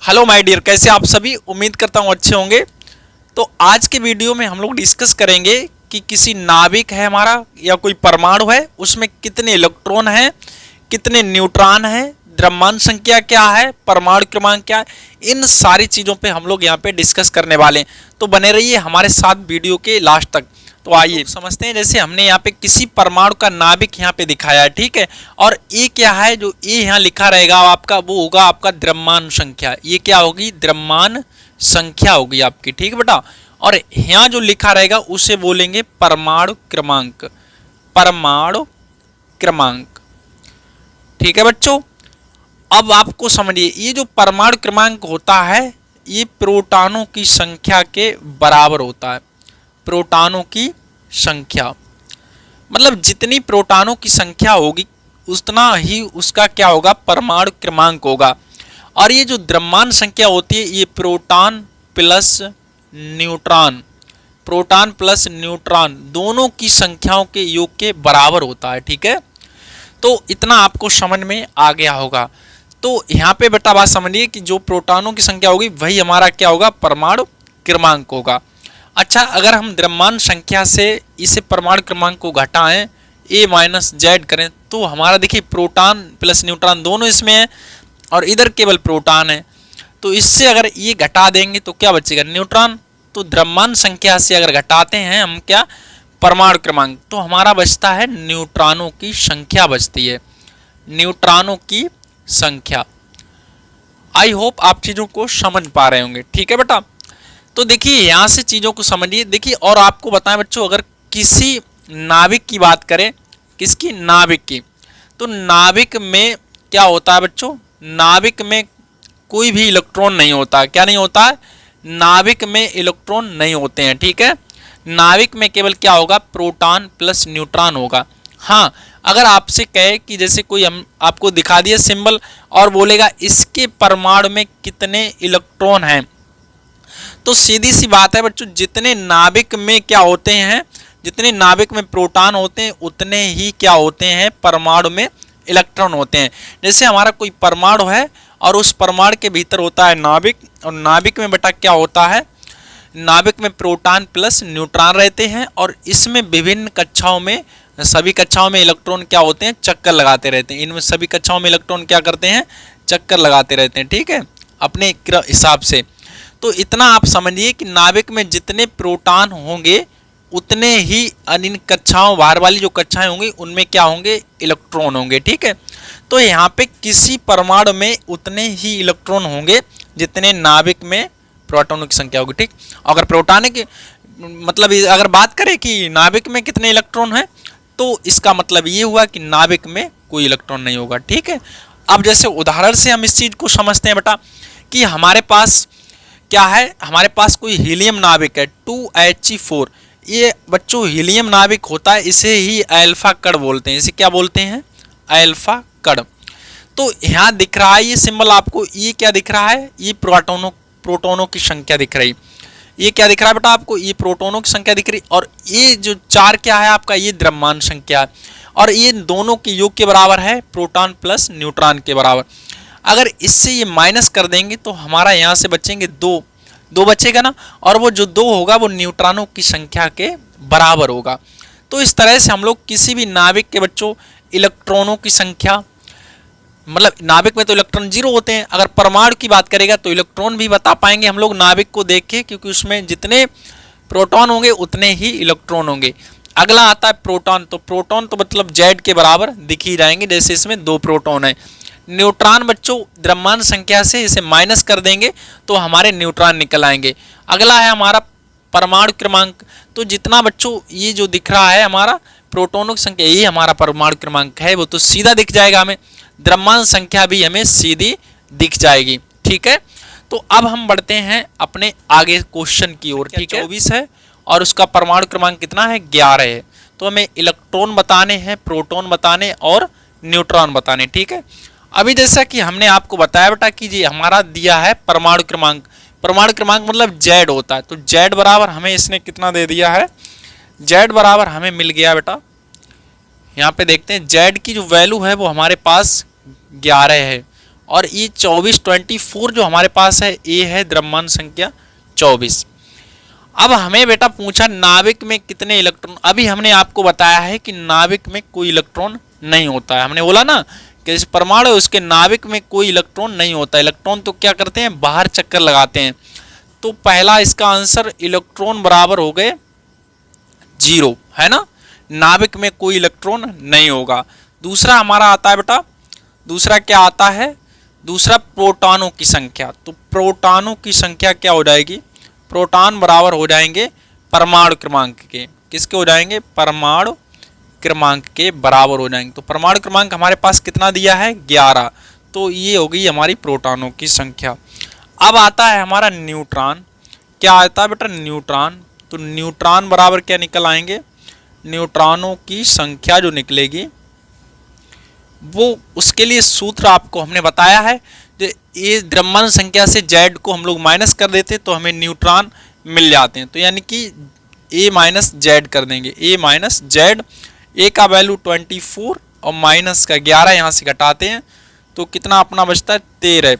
Hello my dear, कैसे आप सभी। उम्मीद करता हूँ अच्छे होंगे। तो आज के वीडियो में हम लोग डिस्कस करेंगे कि किसी नाभिक है हमारा या कोई परमाणु है, उसमें कितने इलेक्ट्रॉन हैं, कितने न्यूट्रॉन हैं, द्रव्यमान संख्या क्या है, परमाणु क्रमांक क्या है। इन सारी चीज़ों पे हम लोग यहाँ पे डिस्कस करने वाले हैं। तो बने रहिए हमारे साथ वीडियो के लास्ट तक। तो आइए समझते हैं। जैसे हमने यहाँ पे किसी परमाणु का नाभिक यहाँ पे दिखाया है, ठीक है। और ए क्या है, जो ए यहाँ लिखा रहेगा आपका, वो होगा आपका द्रव्यमान संख्या। ये क्या होगी, द्रव्यमान संख्या होगी आपकी, ठीक है बेटा। और यहाँ जो लिखा रहेगा उसे बोलेंगे परमाणु क्रमांक, परमाणु क्रमांक, ठीक है बच्चों। अब आपको समझिए, ये जो परमाणु क्रमांक होता है ये प्रोटॉनों की संख्या के बराबर होता है। प्रोटॉनों की संख्या मतलब जितनी प्रोटॉनों की संख्या होगी उतना ही उसका क्या होगा, परमाणु क्रमांक होगा। और ये जो द्रव्यमान संख्या होती है ये proton plus neutron, proton plus neutron दोनों की संख्याओं के योग के बराबर होता है, ठीक है। तो इतना आपको समझ में आ गया होगा। तो यहाँ पे बेटा बात समझिए कि जो प्रोटॉनों की संख्या होगी वही हमारा क्या होगा, परमाणु क्रमांक होगा। अच्छा, अगर हम द्रव्यमान संख्या से इसे परमाणु क्रमांक को घटाएं, ए माइनस जेड करें, तो हमारा देखिए प्रोटॉन प्लस न्यूट्रॉन दोनों इसमें है और इधर केवल प्रोटॉन है। तो इससे अगर ये घटा देंगे तो क्या बचेगा, न्यूट्रॉन। तो द्रव्यमान संख्या से अगर घटाते हैं हम क्या, परमाणु क्रमांक, तो हमारा बचता है न्यूट्रॉनों की संख्या बचती है, न्यूट्रॉनों की संख्या। आई होप आप चीज़ों को समझ पा रहे होंगे, ठीक है बेटा। तो देखिए यहाँ से चीज़ों को समझिए। देखिए और आपको बताएं बच्चों, अगर किसी नाभिक की बात करें, किसकी, नाभिक की, तो नाभिक में क्या होता है बच्चों, नाभिक में कोई भी इलेक्ट्रॉन नहीं होता। क्या नहीं होता है, नाभिक में इलेक्ट्रॉन नहीं होते हैं, ठीक है। नाभिक में केवल क्या होगा, प्रोटॉन प्लस न्यूट्रॉन होगा। हाँ, अगर आपसे कहे कि जैसे कोई हम आपको दिखा दिया सिंबल और बोलेगा इसके परमाणु में कितने इलेक्ट्रॉन हैं, तो सीधी सी बात है बच्चों, जितने नाभिक में क्या होते हैं, जितने नाभिक में प्रोटॉन होते हैं उतने ही क्या होते हैं, परमाणु में इलेक्ट्रॉन होते हैं। जैसे हमारा कोई परमाणु है और उस परमाणु के भीतर होता है नाभिक, और नाभिक में बेटा क्या होता है, नाभिक में प्रोटॉन प्लस न्यूट्रॉन रहते हैं और इसमें विभिन्न कक्षाओं में, सभी कक्षाओं में इलेक्ट्रॉन क्या होते हैं, चक्कर लगाते रहते हैं। इनमें सभी कक्षाओं में इलेक्ट्रॉन क्या करते हैं, चक्कर लगाते रहते हैं, ठीक है, अपने हिसाब से। तो इतना आप समझिए कि नाभिक में जितने प्रोटॉन होंगे उतने ही इन कक्षाओं, बाहर वाली जो कक्षाएं होंगी उनमें क्या होंगे, इलेक्ट्रॉन होंगे, ठीक है। तो यहाँ पे किसी परमाणु में उतने ही इलेक्ट्रॉन होंगे जितने नाभिक में प्रोटॉनों की संख्या होगी, ठीक। अगर प्रोटॉन की मतलब अगर बात करें कि नाभिक में कितने इलेक्ट्रॉन हैं, तो इसका मतलब ये हुआ कि नाभिक में कोई इलेक्ट्रॉन नहीं होगा, ठीक है। अब जैसे उदाहरण से हम इस चीज़ को समझते हैं बेटा कि हमारे पास क्या है, हमारे पास कोई हीलियम नाभिक है 2He4। ये बच्चों हीलियम नाभिक होता है, इसे ही अल्फा कण बोलते हैं। इसे क्या बोलते हैं, अल्फा कण। तो यहाँ दिख रहा है ये सिंबल आपको, ये क्या दिख रहा है, ये प्रोटोनों की संख्या दिख रही। ये क्या दिख रहा है बेटा आपको, ये प्रोटोनों की संख्या दिख रही। और ये जो 4 क्या है आपका, ये द्रव्यमान संख्या है। और ये दोनों के योग के बराबर है, प्रोटॉन प्लस न्यूट्रॉन के बराबर। अगर इससे ये माइनस कर देंगे तो हमारा यहाँ से बचेंगे दो बचेगा ना, और वो जो 2 होगा वो न्यूट्रॉनों की संख्या के बराबर होगा। तो इस तरह से हम लोग किसी भी नाभिक के बच्चों इलेक्ट्रॉनों की संख्या, मतलब नाभिक में तो इलेक्ट्रॉन 0 होते हैं, अगर परमाणु की बात करेगा तो इलेक्ट्रॉन भी बता पाएंगे हम लोग नाभिक को देख के, क्योंकि उसमें जितने प्रोटॉन होंगे उतने ही इलेक्ट्रॉन होंगे। अगला आता है प्रोटॉन। तो प्रोटॉन तो मतलब जेड के बराबर दिख ही जाएंगे, जैसे इसमें 2 प्रोटॉन है। न्यूट्रॉन बच्चों द्रव्यमान संख्या से इसे माइनस कर देंगे तो हमारे न्यूट्रॉन निकल आएंगे। अगला है हमारा परमाणु क्रमांक। तो जितना बच्चों ये जो दिख रहा है हमारा प्रोटॉनों की संख्या, ये हमारा परमाणु क्रमांक है, वो तो सीधा दिख जाएगा हमें। द्रव्यमान संख्या भी हमें सीधी दिख जाएगी, ठीक है। तो अब हम बढ़ते हैं अपने आगे क्वेश्चन की ओर, ठीक है। 24 है और उसका परमाणु क्रमांक कितना है, 11 है। तो हमें इलेक्ट्रॉन बताने हैं, प्रोटॉन बताने और न्यूट्रॉन बताने, ठीक है। अभी जैसा कि हमने आपको बताया बेटा कि जी हमारा दिया है परमाणु क्रमांक। परमाणु क्रमांक मतलब जेड होता है। तो जेड बराबर हमें इसने कितना दे दिया है, जेड बराबर हमें मिल गया बेटा, यहाँ पे देखते हैं जेड की जो वैल्यू है वो हमारे पास 11 है और ये 24 जो हमारे पास है ये है द्रव्यमान संख्या 24। अब हमें बेटा पूछा नाभिक में कितने इलेक्ट्रॉन। अभी हमने आपको बताया है कि नाभिक में कोई इलेक्ट्रॉन नहीं होता है। हमने बोला ना कि इस परमाणु उसके नाभिक में कोई इलेक्ट्रॉन नहीं होता। इलेक्ट्रॉन तो क्या करते हैं, बाहर चक्कर लगाते हैं। तो पहला इसका आंसर इलेक्ट्रॉन बराबर हो गए 0, है ना, नाभिक में कोई इलेक्ट्रॉन नहीं होगा। दूसरा हमारा आता है बेटा, दूसरा क्या आता है, दूसरा प्रोटॉनों की संख्या। तो प्रोटॉनों की संख्या क्या हो जाएगी, प्रोटॉन बराबर हो जाएंगे परमाणु क्रमांक के। किसके हो जाएंगे, परमाणु क्रमांक के बराबर हो जाएंगे। तो परमाणु क्रमांक हमारे पास कितना दिया है, 11। तो ये हो गई हमारी प्रोटॉनों की संख्या। अब आता है हमारा न्यूट्रॉन। क्या आता है बेटा, न्यूट्रॉन। तो न्यूट्रॉन बराबर क्या निकल आएंगे, न्यूट्रॉनों की संख्या जो निकलेगी वो, उसके लिए सूत्र आपको हमने बताया है। ये द्रव्यमान संख्या से जेड को हम लोग माइनस कर देते तो हमें न्यूट्रॉन मिल जाते हैं। तो यानी कि ए माइनस जेड कर देंगे, ए माइनस जेड। ए का वैल्यू 24 और माइनस का 11 यहाँ से घटाते हैं तो कितना अपना बचता है, 13।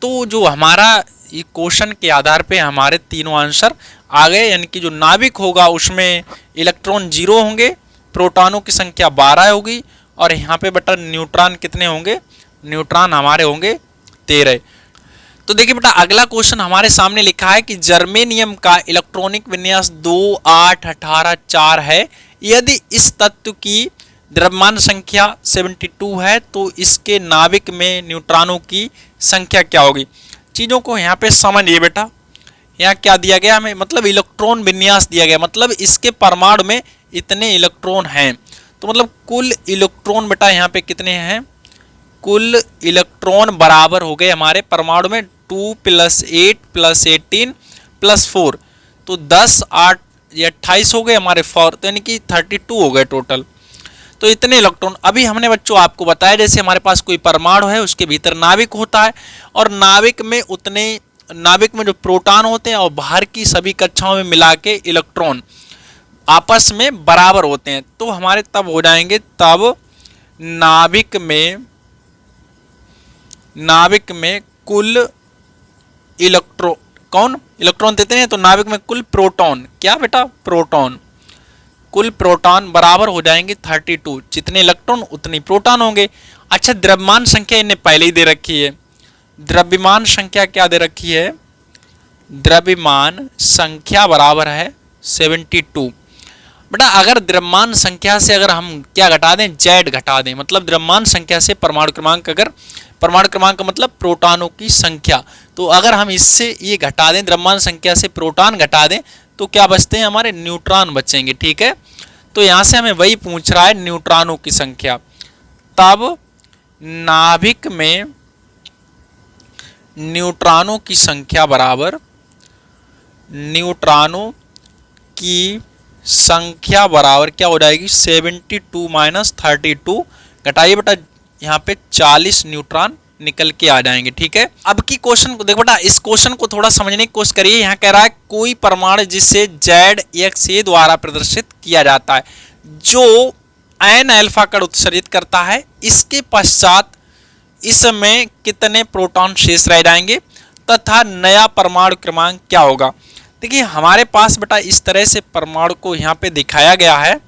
तो जो हमारा ये क्वेश्चन के आधार पे हमारे तीनों आंसर आ गए। यानी कि जो नाभिक होगा उसमें इलेक्ट्रॉन 0 होंगे, प्रोटॉनों की संख्या 12 होगी, और यहाँ पे बेटा न्यूट्रॉन कितने होंगे, न्यूट्रॉन हमारे होंगे 13। तो देखिए बेटा अगला क्वेश्चन हमारे सामने लिखा है कि जर्मेनियम का इलेक्ट्रॉनिक विन्यास 2, 8, 18, 4 है। यदि इस तत्व की द्रव्यमान संख्या 72 है तो इसके नाभिक में न्यूट्रॉनों की संख्या क्या होगी। चीज़ों को यहाँ पे समझिए बेटा, यहाँ क्या दिया गया हमें, मतलब इलेक्ट्रॉन विन्यास दिया गया, मतलब इसके परमाणु में इतने इलेक्ट्रॉन हैं। तो मतलब कुल इलेक्ट्रॉन बेटा यहाँ पे कितने हैं, कुल इलेक्ट्रॉन बराबर हो गए हमारे परमाणु में 2 + 8 + 18 + 4। तो 10, 8 या 28 हो गए हमारे 4, तो यानी कि 32 हो गए टोटल। तो इतने इलेक्ट्रॉन। अभी हमने बच्चों आपको बताया जैसे हमारे पास कोई परमाणु है उसके भीतर नाभिक होता है, और नाभिक में उतने, नाभिक में जो प्रोटॉन होते हैं और बाहर की सभी कक्षाओं में मिला के इलेक्ट्रॉन आपस में बराबर होते हैं। तो हमारे तब हो जाएंगे, तब नाभिक में कुल इलेक्ट्रॉन, कौन इलेक्ट्रॉन देते हैं, तो नाभिक में कुल प्रोटॉन, क्या बेटा, प्रोटॉन, कुल प्रोटॉन बराबर हो जाएंगे 32। जितने इलेक्ट्रॉन उतनी प्रोटॉन होंगे। अच्छा द्रव्यमान संख्या इन्हें पहले ही दे रखी है। द्रव्यमान संख्या क्या दे रखी है, द्रव्यमान संख्या बराबर है 72। बेटा अगर द्रव्यमान संख्या से अगर हम क्या घटा दें, जेड घटा दें, मतलब द्रव्यमान संख्या से परमाणु क्रमांक, अगर परमाणु क्रमांक का मतलब प्रोटॉनों की संख्या, तो अगर हम इससे ये घटा दें, द्रव्यमान संख्या से प्रोटॉन घटा दें, तो क्या बचते हैं, हमारे न्यूट्रॉन बचेंगे। ठीक है, तो यहाँ से हमें वही पूछ रहा है, न्यूट्रॉनों की संख्या। तब नाभिक में न्यूट्रॉनों की संख्या बराबर, न्यूट्रॉनों की संख्या बराबर क्या हो जाएगी, 72 - 32 घटाइए बेटा, यहाँ पे 40 न्यूट्रॉन निकल के आ जाएंगे। ठीक है, अब की क्वेश्चन को देखो बेटा, इस क्वेश्चन को थोड़ा समझने की कोशिश करिए। यहाँ कह रहा है कोई परमाणु जिसे ZXA द्वारा प्रदर्शित किया जाता है, जो n अल्फा कण उत्सर्जित करता है, इसके पश्चात इसमें कितने प्रोटॉन शेष रह जाएंगे तथा नया परमाणु क्रमांक क्या होगा। देखिए हमारे पास बेटा इस तरह से परमाणु को यहाँ पे दिखाया गया है।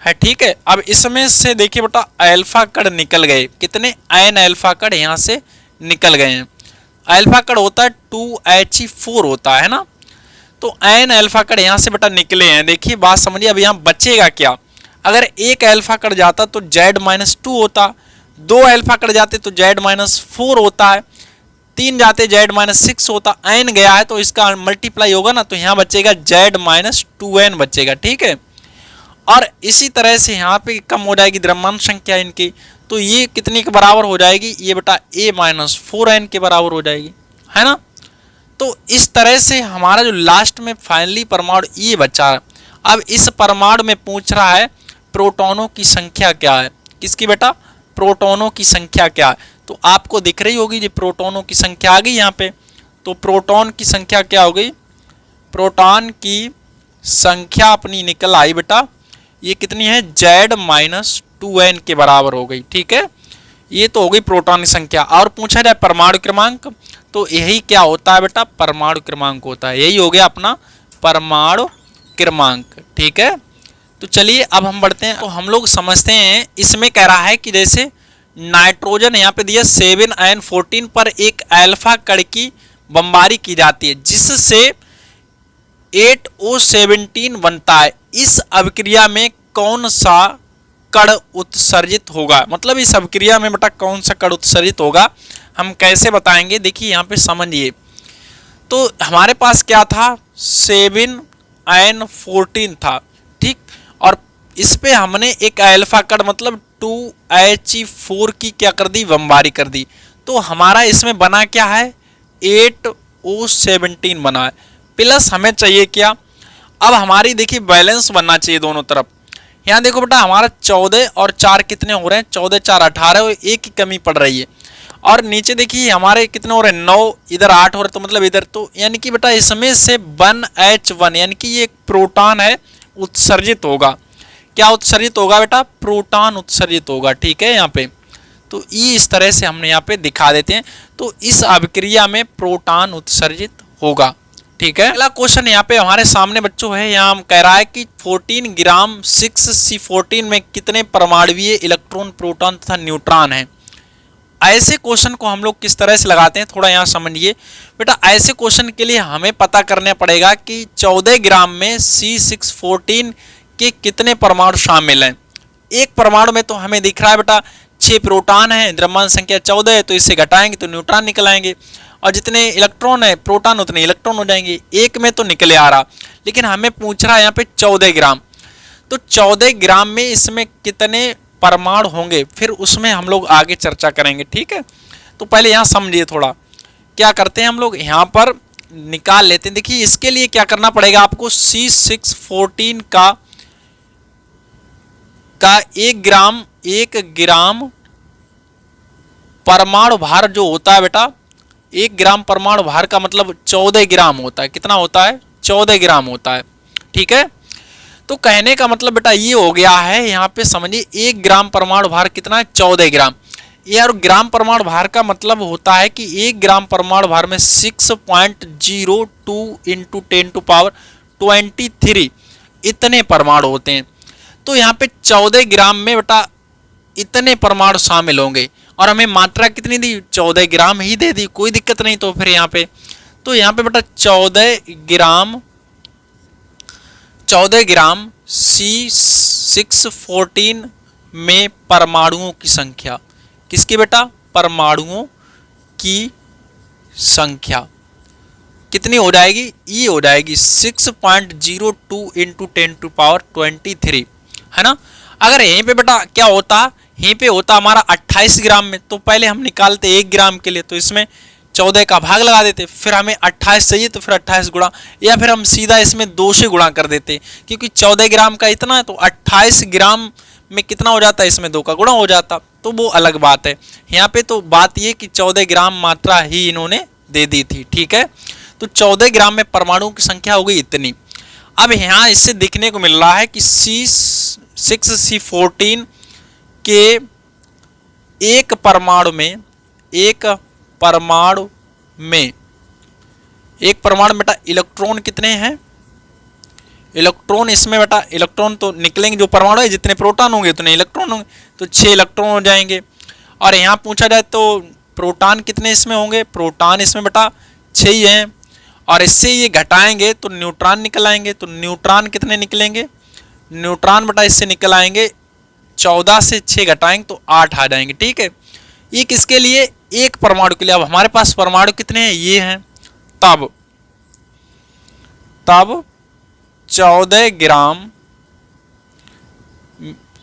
ठीक है, अब इसमें से देखिए बेटा अल्फा कण निकल गए, कितने, n अल्फा कण यहाँ से निकल गए हैं। अल्फा कण होता है 2He4 होता है ना, तो n अल्फा कण यहाँ से बेटा निकले हैं। देखिए बात समझिए, अब यहाँ बचेगा क्या, अगर एक अल्फा कण जाता तो Z-2 होता, 2 अल्फा कण जाते तो Z-4 होता है, 3 जाते Z-6 होता, n गया है तो इसका मल्टीप्लाई होगा ना, तो यहाँ बचेगा Z-2n बचेगा। ठीक है, और इसी तरह से यहाँ पे कम हो जाएगी द्रव्यमान संख्या इनकी, तो ये कितने के बराबर हो जाएगी, ये बेटा A-4n के बराबर हो जाएगी, है ना। तो इस तरह से हमारा जो लास्ट में फाइनली परमाणु ये बचा है। अब इस परमाणु में पूछ रहा है प्रोटॉनों की संख्या क्या है, किसकी बेटा, प्रोटॉनों की संख्या क्या है। तो आपको दिख रही होगी जी प्रोटॉनों की संख्या आ गई यहाँ पे। तो प्रोटॉन की संख्या क्या हो गई, प्रोटॉन की संख्या अपनी निकल आई बेटा, ये कितनी है, Z-2n के बराबर हो गई। ठीक है, ये तो हो गई प्रोटॉन की संख्या। और पूछा जाए परमाणु क्रमांक, तो यही क्या होता है बेटा, परमाणु क्रमांक होता है। यही हो गया अपना परमाणु क्रमांक। ठीक है, तो चलिए अब हम बढ़ते हैं। तो हम लोग समझते हैं, इसमें कह रहा है कि जैसे नाइट्रोजन यहाँ पे दिया 7n14 पर एक अल्फा कण की बमबारी की जाती है जिससे 8O17 बनता है। इस अभिक्रिया में कौन सा कण उत्सर्जित होगा, मतलब इस अभिक्रिया में बेटा कौन सा कण उत्सर्जित होगा, हम कैसे बताएंगे, देखिए यहाँ पे समझिए। तो हमारे पास क्या था, 7n14 था, ठीक, और इस पे हमने एक अल्फा कण मतलब 2He4 की क्या कर दी, बमबारी कर दी। तो हमारा इसमें बना क्या है, 8O17 बना है। प्लस हमें चाहिए क्या, अब हमारी देखिए बैलेंस बनना चाहिए दोनों तरफ। यहाँ देखो बेटा हमारा 14 और 4 कितने हो रहे हैं, 14 4 18, और एक की कमी पड़ रही है। और नीचे देखिए हमारे कितने हो रहे हैं, 9, इधर 8 हो रहे, तो मतलब इधर, तो यानी कि बेटा इसमें से 1H1 यानी कि ये एक प्रोटॉन है उत्सर्जित होगा। क्या उत्सर्जित होगा बेटा, प्रोटॉन उत्सर्जित होगा। ठीक है, यहाँ पे तो ये इस तरह से हमने यहाँ पे दिखा देते हैं। तो इस अभिक्रिया में प्रोटॉन उत्सर्जित होगा। ठीक है, अगला क्वेश्चन यहाँ पे हमारे सामने बच्चों है, यहाँ हम कह रहा है कि 14 ग्राम 6C14 में कितने परमाणुवीय इलेक्ट्रॉन, प्रोटॉन तथा न्यूट्रॉन हैं। ऐसे क्वेश्चन को हम लोग किस तरह से लगाते हैं, थोड़ा यहाँ समझिए बेटा। ऐसे क्वेश्चन के लिए हमें पता करना पड़ेगा कि 14 ग्राम में C614 के कितने परमाणु शामिल हैं। एक परमाणु में तो हमें दिख रहा है बेटा 6 प्रोटॉन है, द्रव्यमान संख्या 14 है, तो इससे घटाएंगे तो न्यूट्रॉन निकल आएंगे, और जितने इलेक्ट्रॉन है प्रोटॉन उतने इलेक्ट्रॉन हो जाएंगे। एक में तो निकले आ रहा, लेकिन हमें पूछ रहा है यहाँ पे 14 ग्राम। तो 14 ग्राम में इसमें कितने परमाणु होंगे, फिर उसमें हम लोग आगे चर्चा करेंगे। ठीक है, तो पहले यहाँ समझिए थोड़ा, क्या करते हैं हम लोग यहाँ पर निकाल लेते हैं। देखिए इसके लिए क्या करना पड़ेगा आपको, C614 का 1 ग्राम परमाणु भार जो होता है बेटा, 1 ग्राम परमाणु भार का मतलब 14 ग्राम होता है। कितना होता है, 14 ग्राम होता है। ठीक है, तो कहने का मतलब बेटा ये हो गया है, यहाँ पे समझिए 1 ग्राम परमाणु भार कितना है, 14 ग्राम। ये और ग्राम परमाणु भार का मतलब होता है कि 1 ग्राम परमाणु भार में 6.02 इंटू 10⁻23 इतने परमाणु होते हैं। तो यहाँ पे 14 ग्राम में बेटा इतने परमाणु शामिल होंगे, और हमें मात्रा कितनी दी, 14 ग्राम ही दे दी, कोई दिक्कत नहीं। तो फिर यहाँ पे बेटा 14 ग्राम C614 में परमाणुओं की संख्या, किसकी बेटा, परमाणुओं की संख्या कितनी हो जाएगी, ये हो जाएगी 6.02 इंटू 10⁻23, है ना। अगर यहीं पे बेटा क्या होता, यहीं पे होता हमारा 28 ग्राम में, तो पहले हम निकालते 1 ग्राम के लिए, तो इसमें 14 का भाग लगा देते, फिर हमें 28 चाहिए तो फिर 28 गुणा, या फिर हम सीधा इसमें 2 से गुणा कर देते, क्योंकि 14 ग्राम का इतना है तो 28 ग्राम में कितना हो जाता है, इसमें 2 का गुणा हो जाता, तो वो अलग बात है। यहाँ पे तो बात ये कि 14 ग्राम मात्रा ही इन्होंने दे दी थी। ठीक है, तो 14 ग्राम में परमाणुओं की संख्या हो गई इतनी। अब यहाँ इससे दिखने को मिल रहा है कि C6C14 के एक परमाणु में बेटा इलेक्ट्रॉन कितने हैं, इलेक्ट्रॉन इसमें बेटा इलेक्ट्रॉन तो निकलेंगे, जो परमाणु है जितने प्रोटॉन होंगे उतने इलेक्ट्रॉन होंगे, तो 6 इलेक्ट्रॉन हो जाएंगे। और यहाँ पूछा जाए तो प्रोटॉन कितने इसमें होंगे, प्रोटॉन इसमें बेटा 6 ही हैं, और इससे ये घटाएंगे तो न्यूट्रॉन निकल आएंगे, तो न्यूट्रॉन कितने निकलेंगे, न्यूट्रॉन बेटा इससे निकल आएंगे 14 से 6 घटाएंगे तो 8 आ जाएंगे। ठीक है, ये किसके लिए, एक परमाणु के लिए। अब हमारे पास परमाणु कितने हैं, ये हैं, तब 14 ग्राम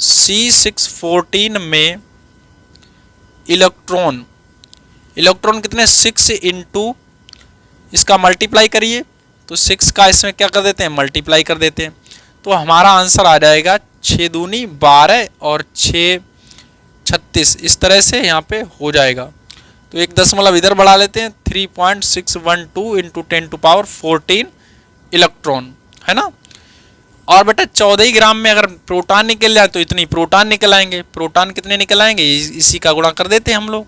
C614 में इलेक्ट्रॉन कितने, 6 इंटू इसका मल्टीप्लाई करिए, तो 6 का इसमें क्या कर देते हैं, मल्टीप्लाई कर देते हैं, तो हमारा आंसर आ जाएगा 6 दूनी 12 और 6 36, इस तरह से यहाँ पे हो जाएगा। तो एक दशमलव इधर बढ़ा लेते हैं, 3.612 इंटू 10⁻14 इलेक्ट्रॉन, है ना। और बेटा 14 ही ग्राम में अगर प्रोटॉन निकल जाए तो इतनी प्रोटॉन निकल आएंगे। प्रोटॉन कितने निकल आएंगे, इसी का गुणा कर देते हैं हम लोग।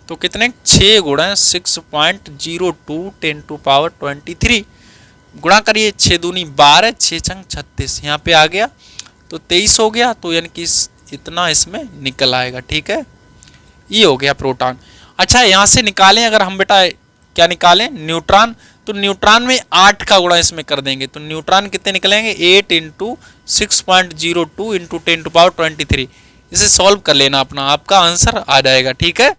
तो कितने 6 गुणा 6.02 10⁻23 गुणा करिए, 6 दूनी 12, 6 छंग 36, यहाँ पे आ गया तो 23 हो गया। तो यानी कि इतना इसमें निकल आएगा। ठीक है, ये हो गया प्रोटॉन। अच्छा यहाँ से निकालें अगर हम बेटा, क्या निकालें, न्यूट्रॉन। तो न्यूट्रॉन में 8 का गुणा इसमें कर देंगे तो न्यूट्रॉन कितने निकलेंगे, 8 × 6.02 × 10⁻23। इसे सॉल्व कर लेना अपना, आपका आंसर आ जाएगा। ठीक है।